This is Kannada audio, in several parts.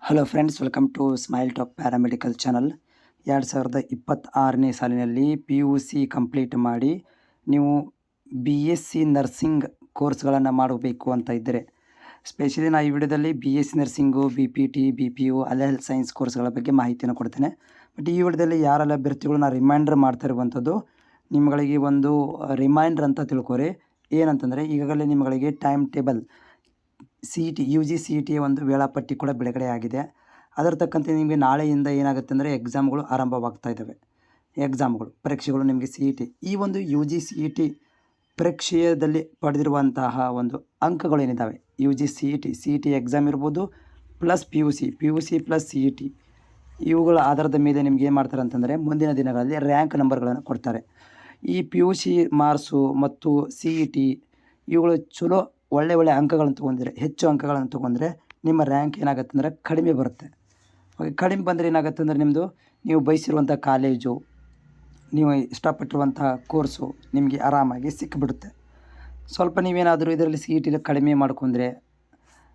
Hello friends, welcome to Smile Talk paramedical channel. 2026ನೇ ಸಾಲಿನಲ್ಲಿ PUC ಕಂಪ್ಲೀಟ್ ಮಾಡಿ ನೀವು BSc ನರ್ಸಿಂಗ್ ಕೋರ್ಸ್ಗಳನ್ನು ಮಾಡಬೇಕು ಅಂತ ಇದ್ದರೆ, ಸ್ಪೆಷಲಿ ನಾನು ಈ ವಿಡಿಯೋದಲ್ಲಿ BSc nursing, BPT, BPU, health science ಕೋರ್ಸ್ಗಳ ಬಗ್ಗೆ ಮಾಹಿತಿಯನ್ನು ಕೊಡ್ತೇನೆ. ಬಟ್ ಈ ವಿಡಿಯೋದಲ್ಲಿ ಯಾರೆಲ್ಲ ಅಭ್ಯರ್ಥಿಗಳು ನಾನು ರಿಮೈಂಡರ್ ಮಾಡ್ತಾ ಇರುವಂಥದ್ದು, ನಿಮ್ಮಗಳಿಗೆ ಒಂದು ರಿಮೈಂಡರ್ ಅಂತ ತಿಳ್ಕೊರಿ. ಏನಂತಂದರೆ, ಈಗಾಗಲೇ ನಿಮ್ಮಗಳಿಗೆ time table CET UG CET ಒಂದು ವೇಳಾಪಟ್ಟಿ ಕೂಡ ಬಿಡುಗಡೆ ಆಗಿದೆ. ಅದರ ತಕ್ಕಂತೆ ನಿಮಗೆ ನಾಳೆಯಿಂದ ಏನಾಗುತ್ತೆ ಅಂದರೆ ಎಕ್ಸಾಮ್ಗಳು ಆರಂಭವಾಗ್ತಾ ಇದ್ದಾವೆ. ಪರೀಕ್ಷೆಗಳು ನಿಮಗೆ CET ಈ ಒಂದು UG CET ಪರೀಕ್ಷೆಯಲ್ಲಿ ಪಡೆದಿರುವಂತಹ ಒಂದು ಅಂಕಗಳೇನಿದ್ದಾವೆ, UG CET ಎಕ್ಸಾಮ್ ಇರ್ಬೋದು, ಪ್ಲಸ್ PUC ಪ್ಲಸ್ CET, ಇವುಗಳ ಆಧಾರದ ಮೇಲೆ ನಿಮ್ಗೆ ಏನು ಮಾಡ್ತಾರೆ ಅಂತಂದರೆ ಮುಂದಿನ ದಿನಗಳಲ್ಲಿ ರ್ಯಾಂಕ್ ನಂಬರ್ಗಳನ್ನು ಕೊಡ್ತಾರೆ. ಈ PUC ಮಾರ್ಕ್ಸು ಮತ್ತು CET ಇವುಗಳು ಚಲೋ ಒಳ್ಳೆ ಅಂಕಗಳನ್ನು ತೊಗೊಂಡ್ರೆ, ಹೆಚ್ಚು ಅಂಕಗಳನ್ನು ತೊಗೊಂಡ್ರೆ ನಿಮ್ಮ ರ್ಯಾಂಕ್ ಏನಾಗುತ್ತೆ ಅಂದರೆ ಕಡಿಮೆ ಬರುತ್ತೆ. ಕಡಿಮೆ ಬಂದರೆ ಏನಾಗುತ್ತೆ ಅಂದರೆ ನೀವು ಬಯಸಿರುವಂಥ ಕಾಲೇಜು, ನೀವು ಇಷ್ಟಪಟ್ಟಿರುವಂಥ ಕೋರ್ಸು ನಿಮಗೆ ಆರಾಮಾಗಿ ಸಿಕ್ಕಿಬಿಡುತ್ತೆ. ಸ್ವಲ್ಪ ನೀವೇನಾದರೂ ಇದರಲ್ಲಿ CET ಕಡಿಮೆ ಮಾಡ್ಕೊಂಡ್ರೆ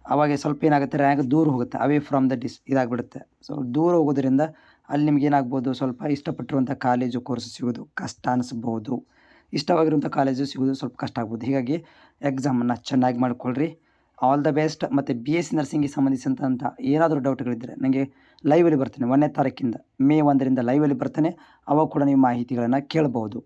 ಆವಾಗ ಸ್ವಲ್ಪ ಏನಾಗುತ್ತೆ, ರ್ಯಾಂಕ್ ದೂರ ಹೋಗುತ್ತೆ, ಅವೇ ಫ್ರಮ್ ದ ಇದಾಗಿಬಿಡುತ್ತೆ. ಸೊ ದೂರ ಹೋಗೋದ್ರಿಂದ ಅಲ್ಲಿ ನಿಮ್ಗೆ ಏನಾಗ್ಬೋದು, ಸ್ವಲ್ಪ ಇಷ್ಟಪಟ್ಟಿರುವಂಥ ಕಾಲೇಜು ಕೋರ್ಸು ಸಿಗೋದು ಕಷ್ಟ ಅನಿಸ್ಬೋದು, ಇಷ್ಟವಾಗಿರುವಂಥ ಕಾಲೇಜು ಸಿಗೋದು ಸ್ವಲ್ಪ ಕಷ್ಟ ಆಗ್ಬೋದು. ಹೀಗಾಗಿ ಎಕ್ಸಾಮನ್ನು ಚೆನ್ನಾಗಿ ಮಾಡಿಕೊಳ್ಳ್ರಿ. All the best. ಮತ್ತು BSc ನರ್ಸಿಂಗಿಗೆ ಸಂಬಂಧಿಸಿದಂಥ ಏನಾದರೂ ಡೌಟ್ಗಳಿದ್ದರೆ ನನಗೆ ಲೈವಲ್ಲಿ ಬರ್ತೇನೆ. 1ನೇ ತಾರೀಕಿಂದ May 1ರಿಂದ ಲೈವಲ್ಲಿ ಬರ್ತೇನೆ. ಅವಾಗ ಕೂಡ ನೀವು ಮಾಹಿತಿಗಳನ್ನು ಕೇಳ್ಬೋದು.